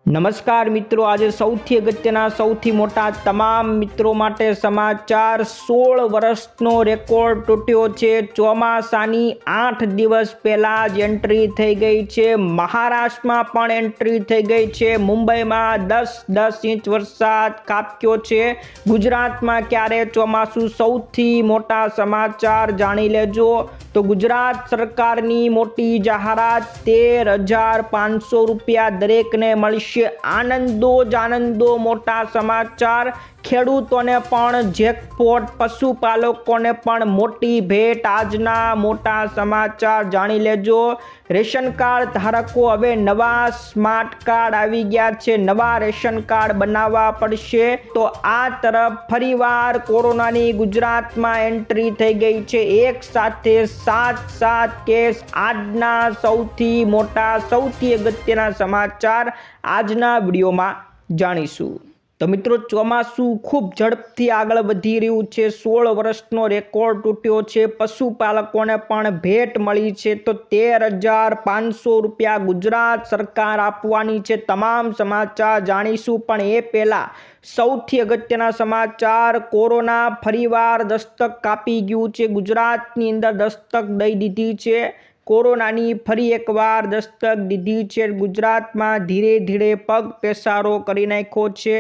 નમસ્કાર મિત્રો, આજે સૌથી અગત્યના સૌથી મોટા તમામ મિત્રો માટે સમાચાર। 16 વર્ષનો રેકોર્ડ તૂટ્યો છે। ચોમાસાની 8 દિવસ પહેલા જ એન્ટ્રી થઈ ગઈ છે। મહારાષ્ટ્રમાં પણ એન્ટ્રી થઈ ગઈ છે। મુંબઈમાં 10 ઇંચ વરસાદ ખાબક્યો છે। ગુજરાતમાં ક્યારે ચોમાસું, સૌથી મોટા સમાચાર જાણી લેજો। તો ગુજરાત સરકારની મોટી જાહેરાત, 13,500 રૂપિયા દરેકને મળશે। આનંદો જ આનંદો, મોટા સમાચાર। ખેડૂતોને પણ જેકપોટ, પશુપાલકોને પણ મોટી ભેટ। આજના મોટા સમાચાર જાણી લેજો। રેશન કાર્ડ ધારકો હવે નવા સ્માર્ટ કાર્ડ આવી ગયા છે। નવા રેશન કાર્ડ બનાવવા પડશે। તો આ તરફ ફરીવાર કોરોનાની ગુજરાતમાં એન્ટ્રી થઈ ગઈ છે। એક સાથે 7 કેસ। આજના સૌથી મોટા સૌથી અગત્યના સમાચાર આજના વિડીયોમાં જાણીશું। તો મિત્રો, ચોમાસું ખૂબ ઝડપથી આગળ વધી રહ્યું છે। 16 વર્ષનો રેકોર્ડ તૂટ્યો છે। પશુપાલકોને પણ ભેટ મળી છે। તો 13,500 રૂપિયા ગુજરાત સરકાર આપવાની છે। તમામ સમાચાર જાણીશું, પણ એ પહેલાં સૌથી અગત્યના સમાચાર। કોરોના ફરીવાર દસ્તક કાપી ગયું છે। ગુજરાતની અંદર દસ્તક દઈ દીધી છે। કોરોનાની ફરી એકવાર દસ્તક દીધી છે। ગુજરાતમાં ધીરે ધીરે પગ પેસારો કરી નાખ્યો છે।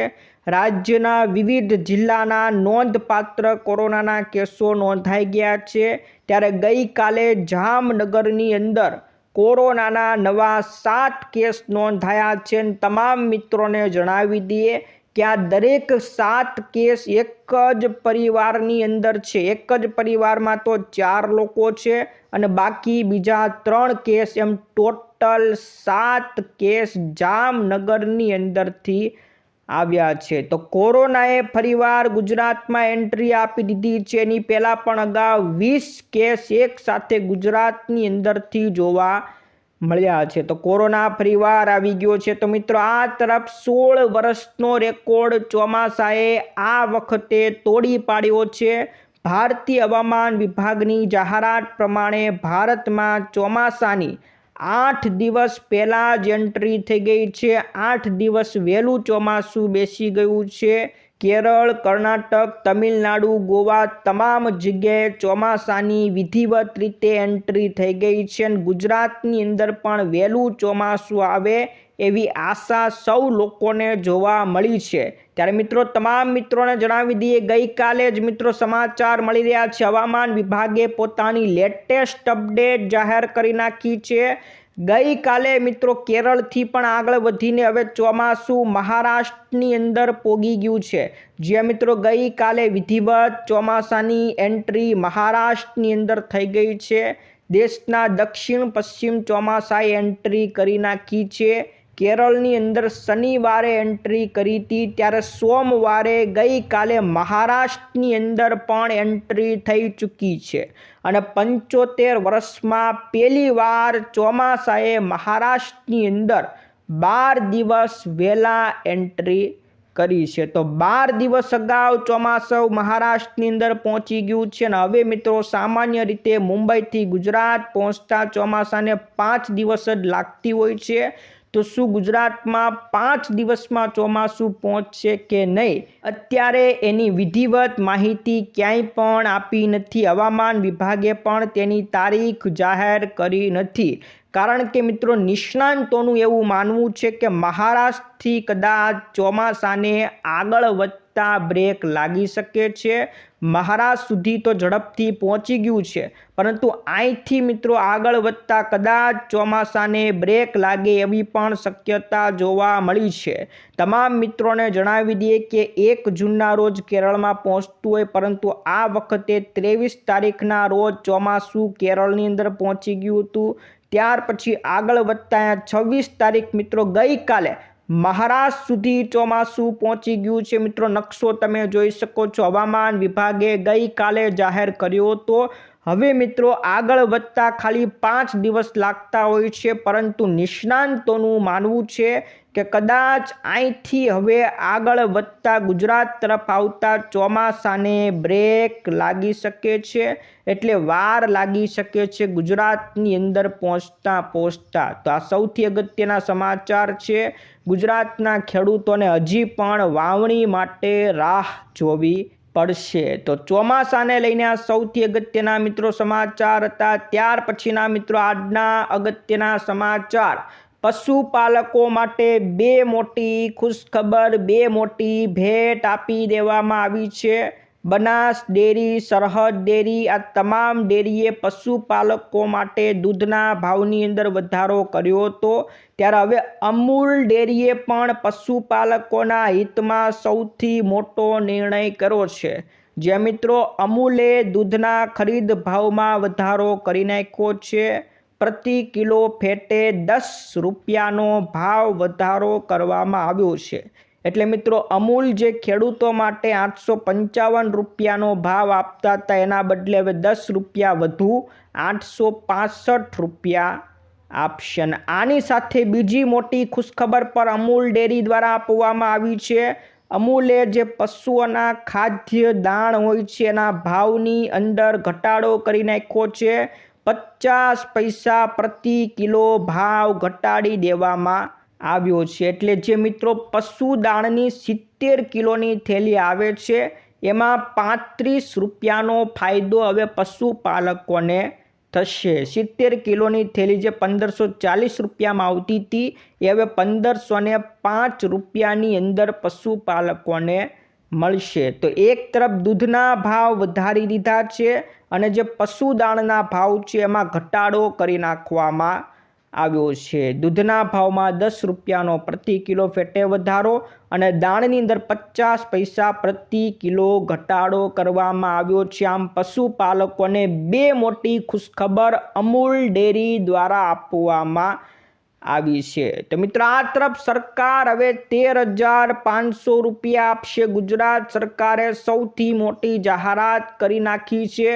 રાજ્યના વિવિધ જિલ્લાના નોંધપાત્ર કોરોનાના કેસો નોંધાઈ ગયા છે। ત્યારે ગઈકાલે જામનગરની અંદર કોરોનાના નવા 7 કેસ નોંધાયા છે। તમામ મિત્રોને જણાવી દઈએ કે આ દરેક 7 કેસ એક જ પરિવારની અંદર છે। એક જ પરિવારમાં તો 4 લોકો છે અને બાકી બીજા 3 કેસ, એમ ટોટલ 7 કેસ જામનગરની અંદરથી આવ્યા છે। તો કોરોનાએ ફરીવાર ગુજરાતમાં એન્ટ્રી આપી દીધી છે। એની પહેલાં પણ અગાઉ 20 કેસ એક સાથે ગુજરાતની અંદરથી જોવા મળ્યા છે। તો કોરોના ફરીવાર આવી ગયો છે। તો મિત્રો, આ તરફ 16 વર્ષનો રેકોર્ડ ચોમાસાએ આ વખતે તોડી પાડ્યો છે। ભારતીય હવામાન વિભાગની જાહેરાત પ્રમાણે ભારતમાં ચોમાસાની 8 દિવસ પહેલાં જ એન્ટ્રી થઈ ગઈ છે। 8 દિવસ વહેલું ચોમાસું બેસી ગયું છે। કેરળ, કર્ણાટક, તમિલનાડુ, ગોવા તમામ જગ્યાએ ચોમાસાની વિધિવત રીતે એન્ટ્રી થઈ ગઈ છે। અને ગુજરાતની અંદર પણ વહેલું ચોમાસું આવે એવી આશા સૌ લોકોને જોવા મળી છે। ત્યારે મિત્રો, તમામ મિત્રોને જણાવી દઈએ, ગઈકાલે જ મિત્રો સમાચાર મળી રહ્યા છે। હવામાન વિભાગે પોતાની લેટેસ્ટ અપડેટ જાહેર કરી નાખી છે। ગઈકાલે મિત્રો કેરળથી પણ આગળ વધીને હવે ચોમાસું મહારાષ્ટ્રની અંદર પોગી ગયું છે। જ્યાં મિત્રો ગઈકાલે વિધિવત ચોમાસાની એન્ટ્રી મહારાષ્ટ્રની અંદર થઈ ગઈ છે। દેશના દક્ષિણ પશ્ચિમ ચોમાસાએ એન્ટ્રી કરી નાખી છે। કેરળની અંદર શનિવારે એન્ટ્રી કરી હતી, ત્યારે સોમવારે ગઈકાલે મહારાષ્ટ્રની અંદર પણ એન્ટ્રી થઈ ચૂકી છે। અને 75 વર્ષમાં પહેલીવાર ચોમાસાએ મહારાષ્ટ્રની અંદર 12 દિવસ વહેલા એન્ટ્રી કરી છે। તો 12 દિવસ અગાઉ ચોમાસું મહારાષ્ટ્રની અંદર પહોંચી ગયું છે। અને હવે મિત્રો સામાન્ય રીતે મુંબઈથી ગુજરાત પહોંચતા ચોમાસાને 5 દિવસ જ લાગતી હોય છે। તો શું ગુજરાતમાં 5 દિવસમાં ચોમાસું પહોંચશે કે નહીં, અત્યારે એની વિધિવત માહિતી ક્યાંય પણ આપી નથી। હવામાન વિભાગે પણ તેની તારીખ જાહેર કરી નથી। કારણ કે મિત્રો, નિષ્ણાંતોનું એવું માનવું છે કે મહારાષ્ટ્રથી કદાચ ચોમાસાને આગળ વધતા બ્રેક લાગી શકે છે। મહારાષ્ટ્ર સુધી તો ઝડપથી પહોંચી ગયું છે, પરંતુ અહીંથી મિત્રો આગળ વધતા કદાચ ચોમાસાને બ્રેક લાગે એવી પણ શક્યતા જોવા મળી છે। તમામ મિત્રોને જણાવી દઈએ કે 1 જૂનના રોજ કેરળમાં પહોંચતું હોય, પરંતુ આ વખતે 23 તારીખના રોજ ચોમાસું કેરળની અંદર પહોંચી ગયું હતું। ત્યાર પછી આગળ વધતા 26 તારીખ મિત્રો ગઈકાલે મહારાષ્ટ્ર સુધી ચોમાસું પહોંચી ગયું છે। મિત્રો નકશો તમે જોઈ શકો છો, હવામાન વિભાગે ગઈકાલે જાહેર કર્યો હતો। હવે મિત્રો આગળ વધતા ખાલી 5 દિવસ લાગતા હોય છે, પરંતુ નિષ્ણાંતોનું માનવું છે કે કદાચ અહીંથી હવે આગળ વધતા ગુજરાત તરફ આવતા ચોમાસાને બ્રેક લાગી શકે છે, એટલે વાર લાગી શકે છે ગુજરાતની અંદર પહોંચતા. તો આ સૌથી અગત્યના સમાચાર છે. ગુજરાતના ખેડૂતોને હજી પણ વાવણી માટે રાહ જોવી પડશે. તો ચોમાસાને લઈને આ સૌથી અગત્યના મિત્રો સમાચાર હતા. ત્યાર પછીના મિત્રો આજના અગત્યના સમાચાર, પશુપાલકો માટે બે મોટી ખુશખબર, બે મોટી ભેટ આપી દેવામાં આવી છે. બનાસ ડેરી, સરહદ ડેરી, આ તમામ ડેરીએ પશુપાલકો માટે દૂધના ભાવની અંદર વધારો કર્યો હતો. ત્યારે હવે અમૂલ ડેરીએ પણ પશુપાલકોના હિતમાં સૌથી મોટો નિર્ણય કર્યો છે. જે મિત્રો અમૂલે દૂધના ખરીદ ભાવમાં વધારો કરી નાખ્યો છે. પ્રતિ કિલો ફેટે 10 રૂપિયાનો ભાવ વધારો કરવામાં આવ્યો છે. એટલે મિત્રો અમૂલ જે ખેડૂતો માટે 855 રૂપિયાનો ભાવ આપતા હતા, એના બદલે હવે 10 રૂપિયા વધુ 865 રૂપિયા આપશે. અને આની સાથે બીજી મોટી ખુશખબર પર અમૂલ ડેરી દ્વારા આપવામાં આવી છે. અમૂલે જે પશુઓના ખાદ્ય દાણ હોય છે એના ભાવની અંદર ઘટાડો કરી નાખ્યો છે. 50 પૈસા પ્રતિ કિલો ભાવ ઘટાડી દેવામાં આવ્યો છે. એટલે જે મિત્રો પશુ દાણની 70 કિલોની થેલી આવે છે એમાં 35 રૂપિયાનો ફાયદો હવે પશુપાલકોને થશે. 70 કિલોની થેલી જે 1540 રૂપિયામાં આવતી હતી એ હવે 1505 રૂપિયાની અંદર પશુપાલકોને મળશે. તો એક તરફ દૂધના ભાવ વધારી દીધા છે અને જે પશુદાણના ભાવ છે એમાં ઘટાડો કરી નાખવામાં આવ્યો છે. દૂધના ભાવમાં 10 રૂપિયાનો પ્રતિ કિલો ફેટે વધારો અને દાણની અંદર 50 પૈસા પ્રતિ કિલો ઘટાડો કરવામાં આવ્યો છે. આમ પશુપાલકોને બે મોટી ખુશખબર અમૂલ ડેરી દ્વારા આપવામાં આવી છે. તો મિત્રો આ તરફ સરકાર હવે 13,500 રૂપિયા આપશે. ગુજરાત સરકારે સૌથી મોટી જાહેરાત કરી નાખી છે.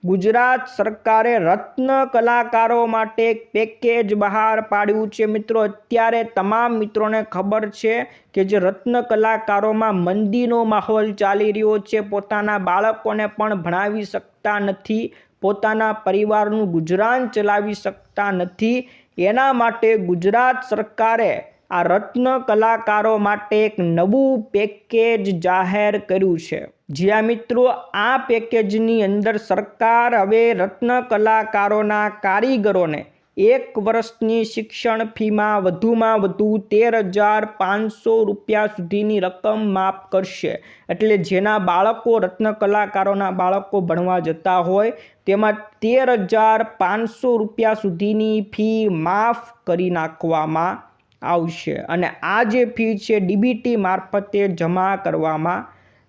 ગુજરાત સરકારે રત્ન કલાકારો માટે એક પેકેજ બહાર પાડ્યું છે. મિત્રો અત્યારે તમામ મિત્રોને ખબર છે કે જે રત્ન કલાકારોમાં મંદીનો માહોલ ચાલી રહ્યો છે. પોતાના બાળકોને પણ ભણાવી શકતા નથી, પોતાના પરિવારનું ગુજરાન ચલાવી શકતા નથી. એના માટે ગુજરાત સરકારે આ રત્ન કલાકારો માટે એક નવું પેકેજ જાહેર કર્યું છે. જ્યાં મિત્રો આ પેકેજની અંદર સરકાર હવે રત્ન કલાકારોના કારીગરોને 1 વર્ષની શિક્ષણ ફીમાં વધુમાં વધુ 13,500 રૂપિયા સુધીની રકમ માફ કરશે. એટલે જેના બાળકો રત્ન કલાકારોના બાળકો ભણવા જતા હોય તેમાં 13,500 રૂપિયા સુધીની ફી માફ કરી નાખવામાં આવશે. અને આ જે ફી છે ડીબીટી મારફતે જમા કરવામાં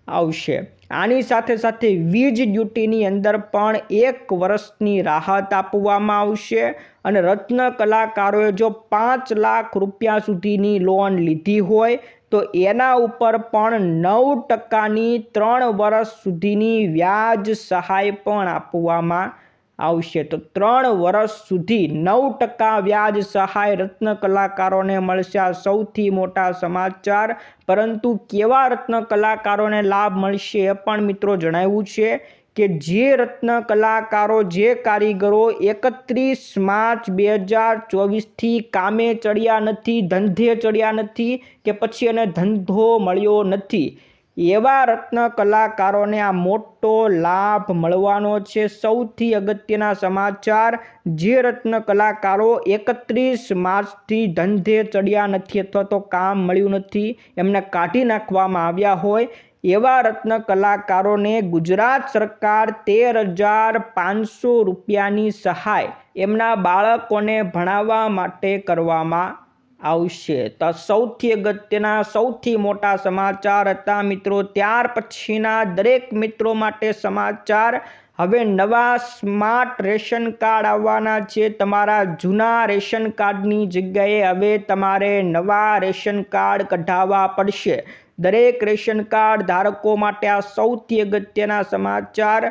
આવશે. આની સાથે સાથે વીજ ડ્યુટીની અંદર પણ 1 વર્ષની રાહત આપવામાં આવશે. અને રત્ન કલાકારોએ જો 5 લાખ રૂપિયા સુધીની લોન લીધી હોય તો એના ઉપર પણ 9%ની 3 વર્ષ સુધીની વ્યાજ સહાય પણ આપવામાં આવશે. તો 3 વર્ષ સુધી 9% વ્યાજ સહાય રત્ન કલાકારોને મળશે. આ સૌથી મોટા સમાચાર. પરંતુ કેવા રત્ન કલાકારોને લાભ મળશે એ પણ મિત્રો જણાવ્યું છે કે જે રત્ન કલાકારો, જે કારીગરો 31 માર્ચ 2024થી કામે ચડ્યા નથી, ધંધે ચડ્યા નથી કે પછી એને ધંધો મળ્યો નથી, એવા રત્ન કલાકારોને આ મોટો લાભ મળવાનો છે. સૌથી અગત્યના સમાચાર, જે રત્ન કલાકારો 31 માર્ચથી ધંધે ચડ્યા નથી અથવા તો કામ મળ્યું નથી, એમને કાઢી નાખવામાં આવ્યા હોય, એવા રત્ન કલાકારોને ગુજરાત સરકાર 13,500 રૂપિયાની સહાય એમના બાળકોને ભણાવવા માટે કરવામાં આવશે. તો સૌથી અગત્યના સૌથી મોટા સમાચાર હતા મિત્રો. ત્યાર પછીના દરેક મિત્રો માટે સમાચાર. હવે નવા સ્માર્ટ રેશન કાર્ડ આવવાના છે. તમારા જૂના રેશન કાર્ડની જગ્યાએ હવે તમારે નવા રેશન કાર્ડ કઢાવવા પડશે. દરેક રેશન કાર્ડ ધારકો માટે આ સૌથી અગત્યના સમાચાર.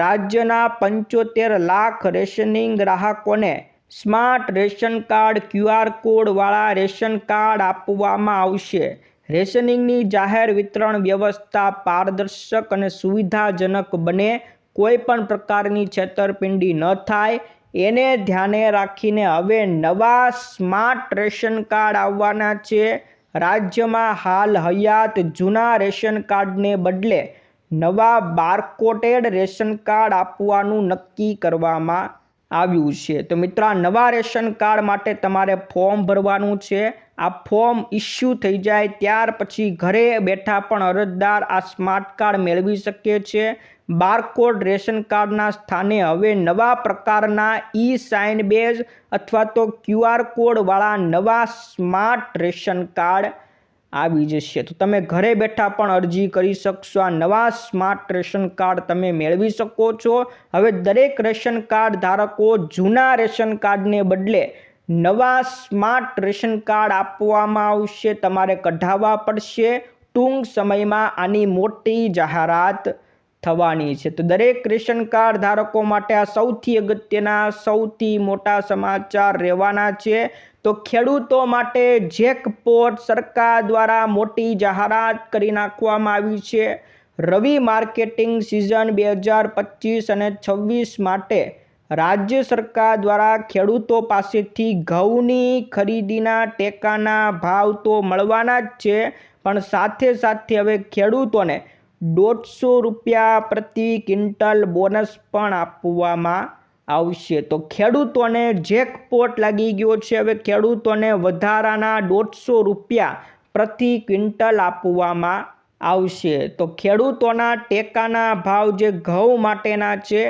રાજ્યના 75 લાખ રેશનિંગ ગ્રાહકોને સ્માર્ટ રેશન કાર્ડ QR કોડવાળા રેશન કાર્ડ આપવામાં આવશે. રેશનિંગની જાહેર વિતરણ વ્યવસ્થા પારદર્શક અને સુવિધાજનક બને, કોઈ પણ પ્રકારની છેતરપિંડી ન થાય એને ધ્યાને રાખીને હવે નવા સ્માર્ટ રેશન કાર્ડ આવવાના છે. રાજ્યમાં હાલ હયાત જૂના રેશન કાર્ડને બદલે નવા બારકોડેડ રેશન કાર્ડ આપવાનું નક્કી કરવામાં આવ્યું છે. તો મિત્રો, આ નવા રેશન કાર્ડ માટે તમારે ફોર્મ ભરવાનું છે. આ ફોર્મ ઇસ્યુ થઈ જાય ત્યાર પછી ઘરે બેઠા પણ અરજદાર આ સ્માર્ટ કાર્ડ મેળવી શકે છે. બારકોડ રેશન કાર્ડના સ્થાને હવે નવા પ્રકારના સાઇન બેઝ અથવા તો QR કોડવાળા નવા સ્માર્ટ રેશન કાર્ડ આવી જશે. તો તમે ઘરે બેઠા પણ અરજી કરી શકશો. આ નવા સ્માર્ટ રેશન કાર્ડ તમે મેળવી શકો છો. હવે દરેક રેશન કાર્ડ ધારકો જૂના રેશન કાર્ડને બદલે નવા સ્માર્ટ રેશન કાર્ડ આપવામાં આવશે. તમારે કઢાવવા પડશે. ટૂંક સમયમાં આની મોટી જાહેરાત થવાની છે. તો દરેક રેશન કાર્ડ ધારકો માટે આ સૌથી અગત્યના સૌથી મોટા સમાચાર રહેવાના છે. તો ખેડૂતો માટે જેકપોટ સરકાર દ્વારા મોટી જાહેરાત કરી નાખવામાં આવી છે. રવિ માર્કેટિંગ સિઝન 2025 અને 26 માટે રાજ્ય સરકાર દ્વારા ખેડૂતો પાસેથી ઘઉંની ખરીદીના ટેકાના ભાવ તો મળવાના જ છે, પણ સાથે સાથે હવે ખેડૂતોને 150 રૂપિયા પ્રતિ ક્વિન્ટલ બોનસ પણ આપવામાં આવશે. તો ખેડૂતોને જેકપોટ લાગી ગયો છે. હવે ખેડૂતોને વધારાના 150 રૂપિયા પ્રતિ ક્વિન્ટલ આપવામાં આવશે. તો ખેડૂતોના ટેકાના ભાવ જે ઘઉં માટેના છે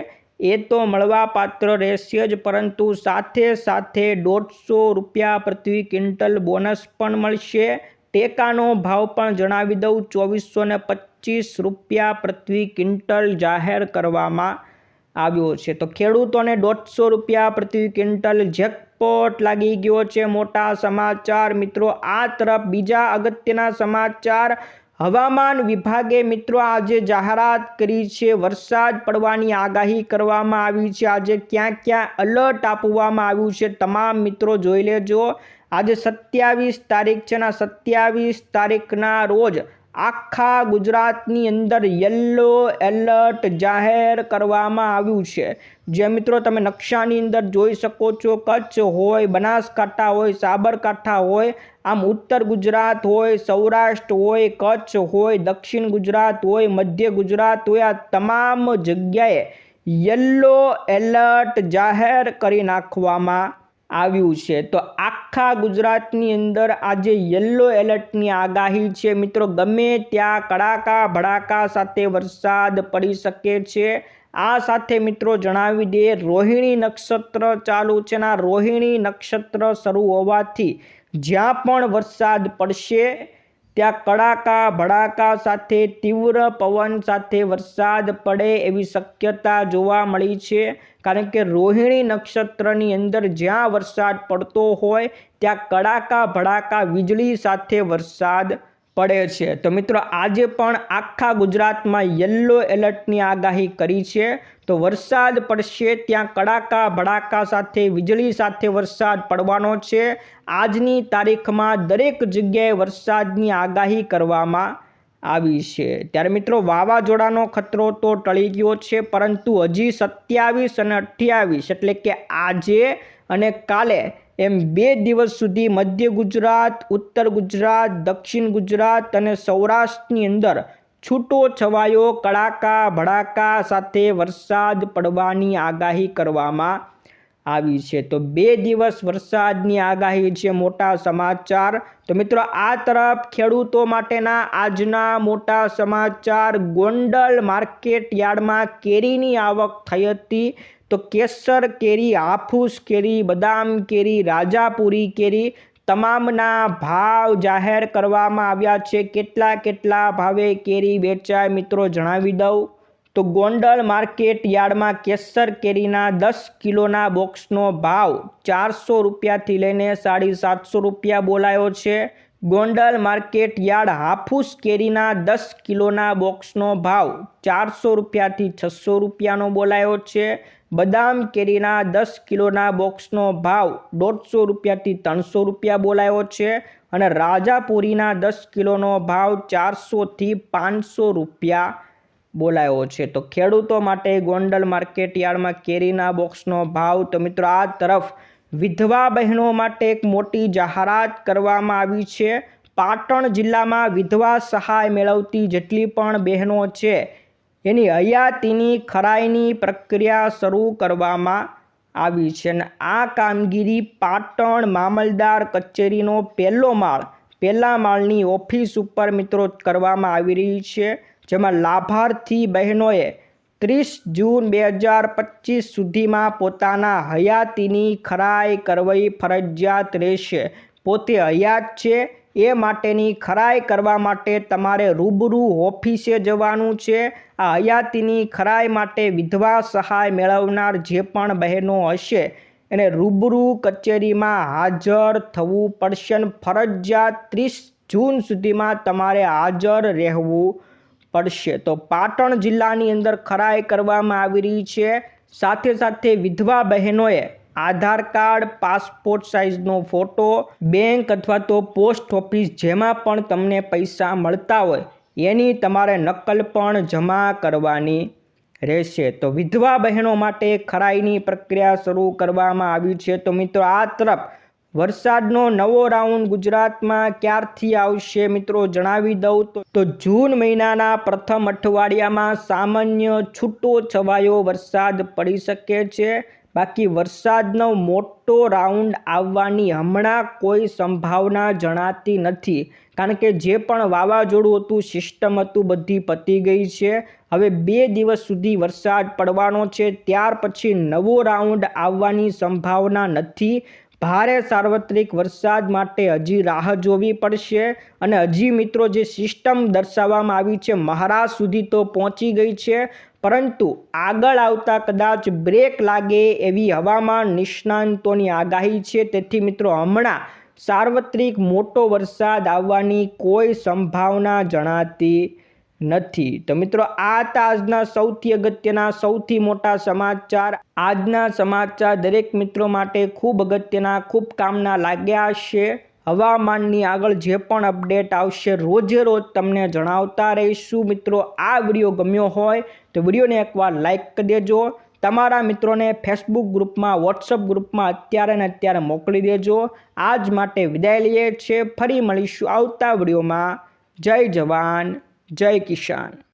એ તો મળવાપાત્ર રહેશે જ, પરંતુ સાથે સાથે 150 રૂપિયા પ્રતિ ક્વિન્ટલ બોનસ પણ મળશે. ટેકાનો ભાવ પણ જણાવી દઉં, 2425 રૂપિયા પ્રતિ ક્વિન્ટલ જાહેર કરવામાં આવ્યો છે. તો ખેડૂતોને 150 રૂપિયા પ્રતિ ક્વિન્ટલ જેકપોટ લાગી ગયો છે. મોટા સમાચાર મિત્રો. આ તરફ બીજા અગત્યના સમાચાર. હવામાન વિભાગે મિત્રો આજે જાહેરાત કરી છે. વરસાદ પડવાની આગાહી કરવામાં આવી છે. આજે ક્યાં ક્યાં એલર્ટ આપવામાં આવ્યું છે તમામ મિત્રો જોઈ લેજો. આજે 27 તારીખ છે. 27 તારીખના રોજ આખા ગુજરાતની અંદર યલો એલર્ટ જાહેર કરવામાં આવ્યું છે. જે મિત્રો તમે નકશાની અંદર જોઈ શકો છો, કચ્છ હોય, બનાસકાંઠા હોય, સાબરકાંઠા હોય, આમ ઉત્તર ગુજરાત હોય, સૌરાષ્ટ્ર હોય, કચ્છ હોય, દક્ષિણ ગુજરાત હોય, મધ્ય ગુજરાત હોય, આ તમામ જગ્યાએ યલો એલર્ટ જાહેર કરી નાખવામાં આવ્યું છે. તો આખા ગુજરાતની અંદર આજે યલો એલર્ટની આગાહી છે મિત્રો. ગમે ત્યાં કડાકા ભડાકા સાથે વરસાદ પડી શકે છે. આ સાથે મિત્રો જણાવી દઈએ, રોહિણી નક્ષત્ર ચાલુ છે. ના રોહિણી નક્ષત્ર શરૂ હોવાથી જ્યાં પણ વરસાદ પડશે ત્યાં કડાકા ભડાકા સાથે તીવ્ર પવન સાથે વરસાદ પડે એવી શક્યતા જોવા મળી છે. કારણ કે રોહિણી નક્ષત્રની અંદર જ્યાં વરસાદ પડતો હોય ત્યાં કડાકા ભડાકા વીજળી સાથે વરસાદ પડે છે. તો મિત્રો આજે પણ આખા ગુજરાતમાં યલો એલર્ટની આગાહી કરી છે. તો વરસાદ પડશે ત્યાં કડાકા ભડાકા સાથે વીજળી સાથે વરસાદ પડવાનો છે. આજની તારીખમાં દરેક જગ્યાએ વરસાદની આગાહી કરવામાં આવી છે. ત્યારે મિત્રો વાવાઝોડાનો ખતરો તો ટળી ગયો છે, પરંતુ હજી 27 અને 28 એટલે કે આજે અને કાલે એમ 2 દિવસ સુધી મધ્ય ગુજરાત, ઉત્તર ગુજરાત, દક્ષિણ ગુજરાત અને સૌરાષ્ટ્રની અંદર છૂટો છવાયો કડાકા ભડાકા સાથે વરસાદ પડવાની આગાહી કરવામાં આવી છે. તો 2 દિવસ વરસાદની આગાહી છે. મોટા સમાચાર. તો મિત્રો આ તરફ ખેડૂતો માટેના આજના મોટા સમાચાર. ગોંડલ માર્કેટ યાર્ડમાં કેરીની આવક થઈ હતી. તો કેસર કેરી, હાફૂસ કેરી, બદામ કેરી, રાજાપુરી કેરી તમામના ભાવ જાહેર કરવામાં આવ્યા છે. કેટલા ભાવે કેરી વેચાય મિત્રો જણાવી દઉં. તો ગોંડલ માર્કેટ યાર્ડમાં કેસર કેરીના 10 કિલોના બોક્સનો ભાવ 400 રૂપિયાથી લઈને 750 રૂપિયા બોલાયો છે. ગોંડલ માર્કેટ યાર્ડ હાફૂસ કેરીના 10 કિલોના બોક્સનો ભાવ 400 રૂપિયાથી 600 રૂપિયાનો બોલાયો છે. બદામ કેરીના 10 કિલોના બોક્સનો ભાવ 150 રૂપિયાથી 300 રૂપિયા બોલાયો છે અને રાજાપુરીના 10 કિલોનો ભાવ 400થી 500 રૂપિયા બોલાયો છે. તો ખેડૂતો માટે ગોંડલ માર્કેટ યાર્ડમાં કેરીના બોક્સનો ભાવ. તો મિત્રો આ તરફ વિધવા બહેનો માટે એક મોટી જાહેરાત કરવામાં આવી છે. પાટણ જિલ્લામાં વિધવા સહાય મેળવતી જેટલી પણ બહેનો છે એની હયાતીની ખરાઈની પ્રક્રિયા શરૂ કરવામાં આવી છે અને આ કામગીરી પાટણ મામલતદાર કચેરીનો પહેલા માળની ઓફિસ ઉપર મિત્રો કરવામાં આવી રહી છે, જેમાં લાભાર્થી બહેનોએ 30 જૂન 2025 સુધીમાં પોતાના હયાતીની ખરાઈ કરવી ફરજિયાત રહેશે. પોતે હયાત છે એ માટેની ખરાઈ કરવા માટે તમારે રૂબરૂ ઓફિસે જવાનું છે. આ હયાતીની ખરાઈ માટે વિધવા સહાય મેળવનાર જે પણ બહેનો હશે એને રૂબરૂ કચેરીમાં હાજર થવું પડશે અને ફરજિયાત 30 જૂન સુધીમાં તમારે હાજર રહેવું પડશે. તો પાટણ જિલ્લાની અંદર ખરાઈ કરવામાં આવી રહી છે. સાથે સાથે વિધવા બહેનોએ આધાર કાર્ડ, પાસપોર્ટ સાઇઝનો ફોટો, બેંક અથવા તો પોસ્ટ ઓફિસ જેમાં પણ તમને પૈસા મળતા હોય એની તમારે નકલ પણ જમા કરવાની રહેશે. તો વિધવા બહેનો માટે ખરાઈની પ્રક્રિયા શરૂ કરવામાં આવી છે. તો મિત્રો આ તરફ વરસાદનો નવો રાઉન્ડ ગુજરાતમાં ક્યારથી આવશે મિત્રો જણાવી દઉં તો જૂન મહિનાના પ્રથમ અઠવાડિયામાં સામાન્ય છૂટો છવાયો વરસાદ પડી શકે છે. બાકી વરસાદનો મોટો રાઉન્ડ આવવાની હમણાં કોઈ સંભાવના જણાતી નથી, કારણ કે જે પણ વાવાઝોડું હતું, સિસ્ટમ હતું, બધી પતી ગઈ છે. હવે 2 દિવસ સુધી વરસાદ પડવાનો છે, ત્યાર પછી નવો રાઉન્ડ આવવાની સંભાવના નથી. ભારે સાર્વત્રિક વરસાદ માટે હજી રાહ જોવી પડશે અને હજી મિત્રો જે સિસ્ટમ દર્શાવવામાં આવી છે મહારાષ્ટ્ર સુધી તો પહોંચી ગઈ છે, પરંતુ આગળ આવતા કદાચ બ્રેક લાગે એવી હવામાન નિષ્ણાંતોની આગાહી છે. તેથી મિત્રો હમણાં સાર્વત્રિક મોટો વરસાદ આવવાની કોઈ સંભાવના જણાતી નથી. તો મિત્રો આ હતા આજના સૌથી અગત્યના સૌથી મોટા સમાચાર. આજના સમાચાર દરેક મિત્રો માટે ખૂબ અગત્યના, ખૂબ કામના લાગ્યા હશે. હવામાનની આગળ જે પણ અપડેટ આવશે રોજે રોજ તમને જણાવતા રહીશું. મિત્રો આ વિડીયો ગમ્યો હોય તો વિડીયોને એકવાર લાઈક કરી દેજો. તમારા મિત્રોને ફેસબુક ગ્રુપમાં, વોટ્સઅપ ગ્રુપમાં અત્યારે ને અત્યારે મોકલી દેજો. આજ માટે વિદાય લઈએ છીએ. ફરી મળીશું આવતા વિડીયોમાં. જય જવાન, જય કિસાન.